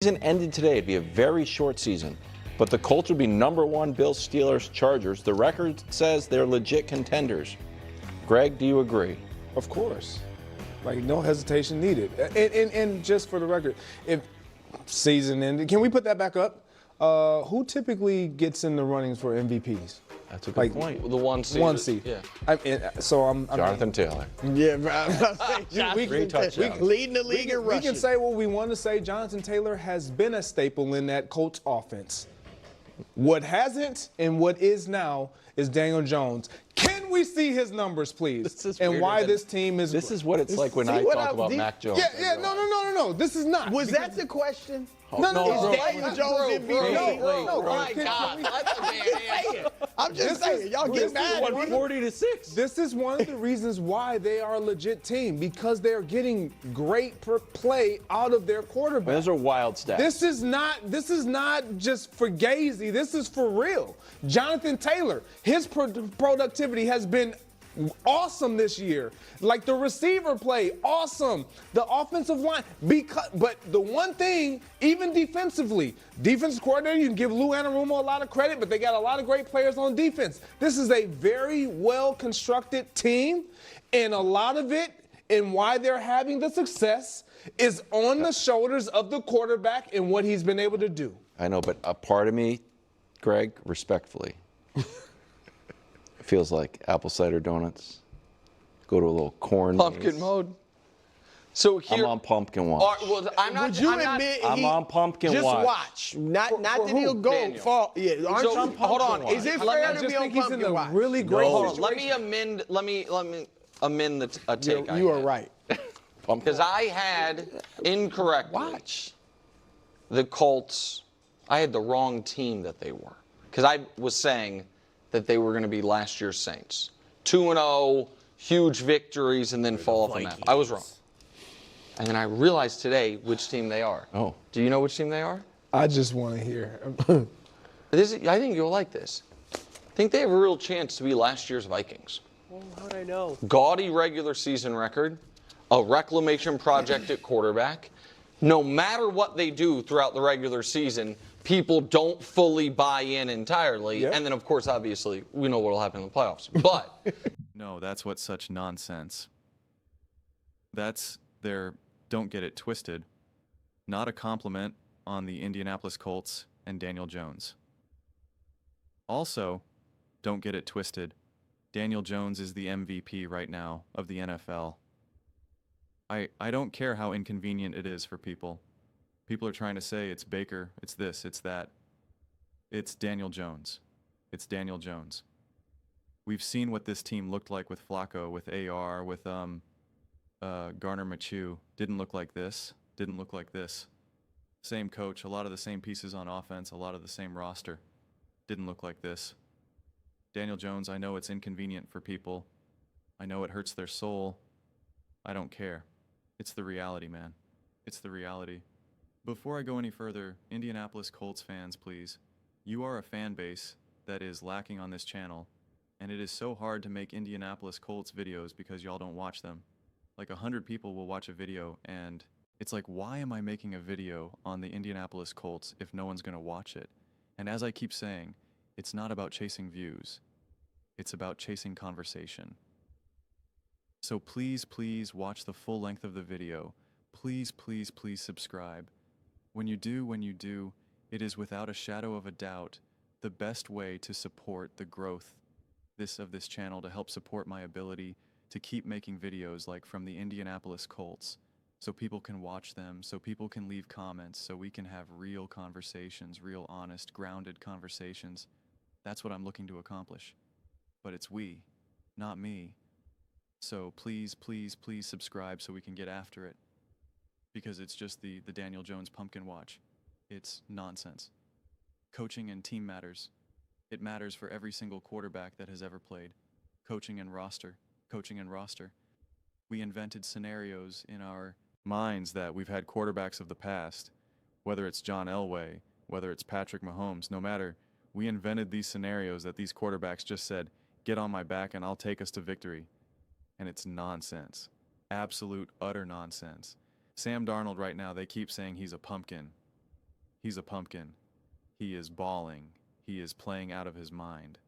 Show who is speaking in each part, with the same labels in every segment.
Speaker 1: Season ended today. It'd be a very short season. But the Colts would be #1, Bills, Steelers, Chargers. The record says they're legit contenders. Greg, do you agree?
Speaker 2: Of course. Like, no hesitation needed. And just for the record, if season ended, can we put that back up? Who typically gets in the runnings for MVPs?
Speaker 1: That's a good point.
Speaker 3: The one seed.
Speaker 2: One seed.
Speaker 3: Yeah.
Speaker 1: Jonathan Taylor.
Speaker 4: Yeah, we leading the league in rushing.
Speaker 2: We can say what we want to say. Jonathan Taylor has been a staple in that Colts offense. What hasn't and what is now is Daniel Jones. Can we see his numbers, please? And why this team is.
Speaker 1: This is what it's like when I talk about Mac Jones.
Speaker 2: No. This is not.
Speaker 4: Was that the question?
Speaker 2: No.
Speaker 4: Is Daniel Jones MVP?
Speaker 2: No.
Speaker 3: My God.
Speaker 4: I'm just saying. Y'all get mad.
Speaker 1: 140-6.
Speaker 2: This is one of the reasons why they are a legit team, because they're getting great play out of their quarterback.
Speaker 1: Those are wild stats.
Speaker 2: This is not just for Gazy. This is for real. Jonathan Taylor, his productivity has been awesome this year. Like the receiver play, awesome. The offensive line, but the one thing, even defensively, defensive coordinator, you can give Lou Anarumo a lot of credit, but they got a lot of great players on defense. This is a very well-constructed team, and a lot of it, and why they're having the success, is on the shoulders of the quarterback and what he's been able to do.
Speaker 1: I know, but a part of me, Greg, respectfully, feels like apple cider donuts. Go to a little corn
Speaker 3: Pumpkin
Speaker 1: maze.
Speaker 3: mode. So here,
Speaker 1: I'm on pumpkin watch.
Speaker 3: I'm not.
Speaker 4: Would you
Speaker 3: I'm not,
Speaker 4: admit
Speaker 1: I'm on pumpkin
Speaker 4: just
Speaker 1: watch.
Speaker 4: watch. Not
Speaker 3: For
Speaker 4: that he'll
Speaker 3: who?
Speaker 4: go
Speaker 3: Daniel.
Speaker 4: fall. Yeah, aren't
Speaker 3: So,
Speaker 4: you on
Speaker 3: hold on.
Speaker 4: pumpkin watch? Is it
Speaker 3: Let me-
Speaker 4: fair
Speaker 3: I
Speaker 4: to
Speaker 2: just
Speaker 4: be on
Speaker 2: think he's in
Speaker 4: pumpkin
Speaker 2: a
Speaker 4: watch?
Speaker 2: really great
Speaker 3: Hold on.
Speaker 2: situation.
Speaker 3: Let me amend a take.
Speaker 4: You are right.
Speaker 3: Because I had incorrect. Watch. The Colts. I had the wrong team that they were. Because I was saying that they were going to be last year's Saints. 2-0, huge victories, and then fall off the map. I was wrong. And then I realized today which team they are.
Speaker 1: Oh.
Speaker 3: Do you know which team they are?
Speaker 2: I just want to hear.
Speaker 3: I think you'll like this. I think they have a real chance to be last year's Vikings.
Speaker 4: Well, how'd I know?
Speaker 3: Gaudy regular season record, a reclamation project at quarterback. No matter what they do throughout the regular season, people don't fully buy in entirely.
Speaker 2: Yep.
Speaker 3: And then, of course, obviously, we know what will happen in the playoffs. But
Speaker 5: No, that's what's such nonsense. That's their don't get it twisted. Not a compliment on the Indianapolis Colts and Daniel Jones. Also, don't get it twisted. Daniel Jones is the MVP right now of the NFL. I don't care how inconvenient it is for people. People are trying to say it's Baker, it's this, it's that. It's Daniel Jones. It's Daniel Jones. We've seen what this team looked like with Flacco, with AR, with Garner Minshew. Didn't look like this. Didn't look like this. Same coach, a lot of the same pieces on offense, a lot of the same roster. Didn't look like this. Daniel Jones, I know it's inconvenient for people. I know it hurts their soul. I don't care. It's the reality, man. It's the reality. Before I go any further, Indianapolis Colts fans, please. You are a fan base that is lacking on this channel, and it is so hard to make Indianapolis Colts videos because y'all don't watch them. Like 100 people will watch a video, and it's like, why am I making a video on the Indianapolis Colts if no one's going to watch it? And as I keep saying, it's not about chasing views. It's about chasing conversation. So please, please watch the full length of the video. Please, please, please subscribe. When you do, it is without a shadow of a doubt the best way to support the growth of this channel, to help support my ability to keep making videos like from the Indianapolis Colts, so people can watch them, so people can leave comments, so we can have real conversations, real honest, grounded conversations. That's what I'm looking to accomplish. But it's we, not me. So please, please, please subscribe so we can get after it. Because it's just the Daniel Jones pumpkin watch. It's nonsense. Coaching and team matters. It matters for every single quarterback that has ever played. Coaching and roster. Coaching and roster. We invented scenarios in our minds that we've had quarterbacks of the past, whether it's John Elway, whether it's Patrick Mahomes, no matter. We invented these scenarios that these quarterbacks just said, get on my back and I'll take us to victory. And it's nonsense. Absolute, utter nonsense. Sam Darnold right now, they keep saying he's a pumpkin. He's a pumpkin. He is bawling. He is playing out of his mind.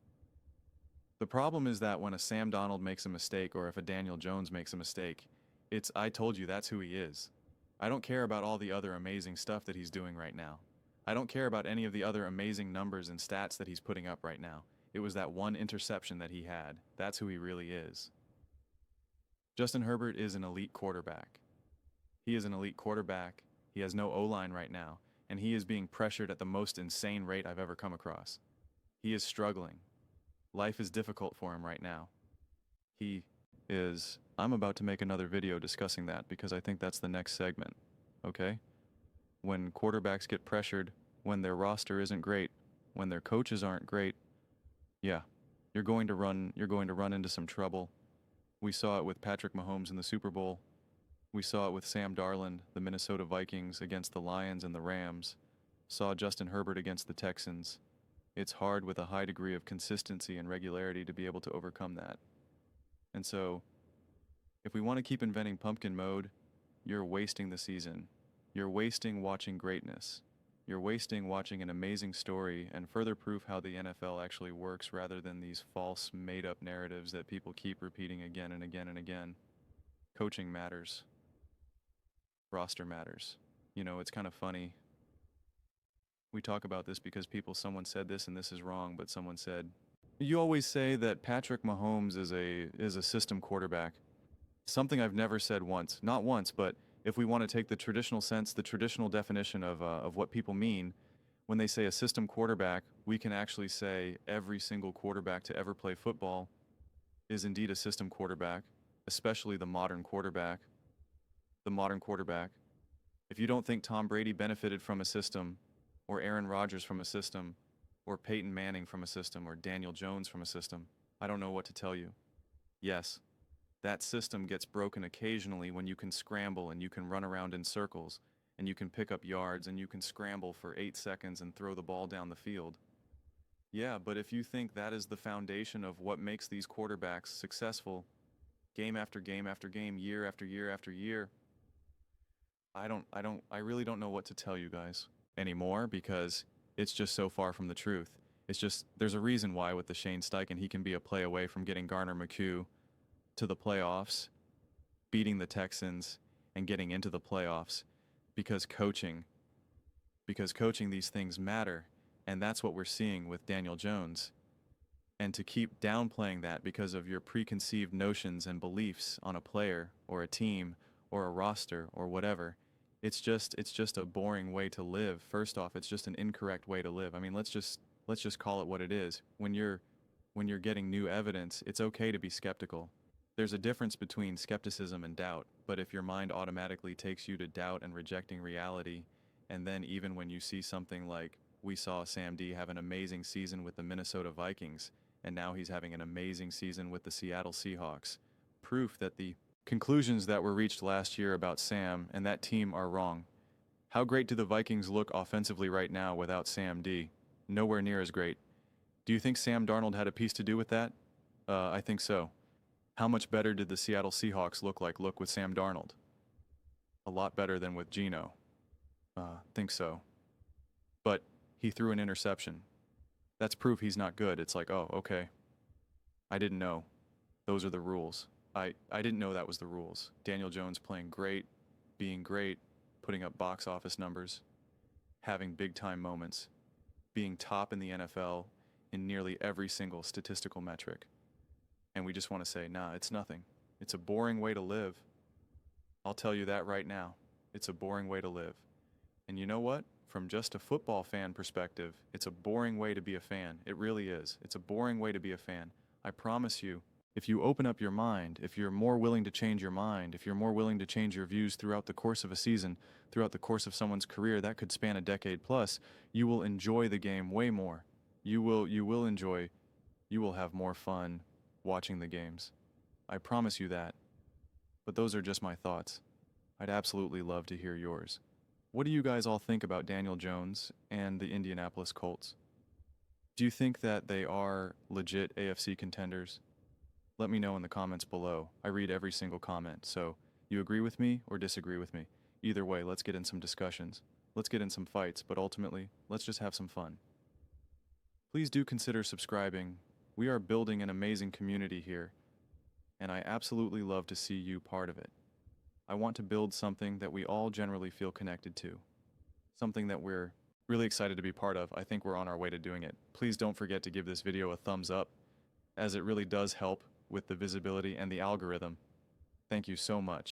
Speaker 5: The problem is that when a Sam Darnold makes a mistake, or if a Daniel Jones makes a mistake, it's, I told you, that's who he is. I don't care about all the other amazing stuff that he's doing right now. I don't care about any of the other amazing numbers and stats that he's putting up right now. It was that one interception that he had. That's who he really is. Justin Herbert is an elite quarterback. He is an elite quarterback. He has no O-line right now, and he is being pressured at the most insane rate I've ever come across. He is struggling. Life is difficult for him right now. He is... I'm about to make another video discussing that because I think that's the next segment, okay? When quarterbacks get pressured, when their roster isn't great, when their coaches aren't great, yeah, you're going to run into some trouble. We saw it with Patrick Mahomes in the Super Bowl. We saw it with Sam Darnold, the Minnesota Vikings against the Lions and the Rams. Saw Justin Herbert against the Texans. It's hard with a high degree of consistency and regularity to be able to overcome that. And so, if we want to keep inventing pumpkin mode, you're wasting the season. You're wasting watching greatness. You're wasting watching an amazing story and further proof how the NFL actually works rather than these false, made-up narratives that people keep repeating again and again and again. Coaching matters. Roster matters. You know, it's kind of funny. We talk about this because someone said this and this is wrong, but someone said, you always say that Patrick Mahomes is a system quarterback. Something I've never said once, not once, but if we want to take the traditional sense, the traditional definition of what people mean, when they say a system quarterback, we can actually say every single quarterback to ever play football is indeed a system quarterback, especially the modern quarterback. The modern quarterback. If you don't think Tom Brady benefited from a system, or Aaron Rodgers from a system, or Peyton Manning from a system, or Daniel Jones from a system, I don't know what to tell you. Yes. That system gets broken occasionally when you can scramble and you can run around in circles and you can pick up yards and you can scramble for 8 seconds and throw the ball down the field. Yeah, but if you think that is the foundation of what makes these quarterbacks successful, game after game after game, year after year after year, I really don't know what to tell you guys anymore because it's just so far from the truth. It's just, there's a reason why with the Shane Steichen, he can be a play away from getting Garner McHugh to the playoffs, beating the Texans, and getting into the playoffs because coaching these things matter, and that's what we're seeing with Daniel Jones. And to keep downplaying that because of your preconceived notions and beliefs on a player or a team or a roster or whatever, it's just a boring way to live. First off, it's just an incorrect way to live. I mean, let's just call it what it is. When you're getting new evidence, it's okay to be skeptical. There's a difference between skepticism and doubt, but if your mind automatically takes you to doubt and rejecting reality, and then even when you see something like we saw Sam D have an amazing season with the Minnesota Vikings, and now he's having an amazing season with the Seattle Seahawks, proof that the conclusions that were reached last year about Sam and that team are wrong. How great do the Vikings look offensively right now without Sam D? Nowhere near as great. Do you think Sam Darnold had a piece to do with that? I think so. How much better did the Seattle Seahawks look with Sam Darnold? A lot better than with Geno. Think so. But he threw an interception. That's proof he's not good. It's like, oh, okay. I didn't know. Those are the rules. I didn't know that was the rules. Daniel Jones playing great, being great, putting up box office numbers, having big-time moments, being top in the NFL in nearly every single statistical metric. And we just want to say, nah, it's nothing. It's a boring way to live. I'll tell you that right now. It's a boring way to live. And you know what? From just a football fan perspective, it's a boring way to be a fan. It really is. It's a boring way to be a fan. I promise you, if you open up your mind, if you're more willing to change your mind, if you're more willing to change your views throughout the course of a season, throughout the course of someone's career, that could span a decade plus, you will enjoy the game way more. You will have more fun watching the games. I promise you that. But those are just my thoughts. I'd absolutely love to hear yours. What do you guys all think about Daniel Jones and the Indianapolis Colts? Do you think that they are legit AFC contenders? Let me know in the comments below. I read every single comment, so you agree with me or disagree with me? Either way, let's get in some discussions. let's get in some fights, but ultimately, let's just have some fun. Please do consider subscribing. We are building an amazing community here, and I absolutely love to see you part of it. I want to build something that we all generally feel connected to, something that we're really excited to be part of. I think we're on our way to doing it. Please don't forget to give this video a thumbs up, as it really does help with the visibility and the algorithm. Thank you so much.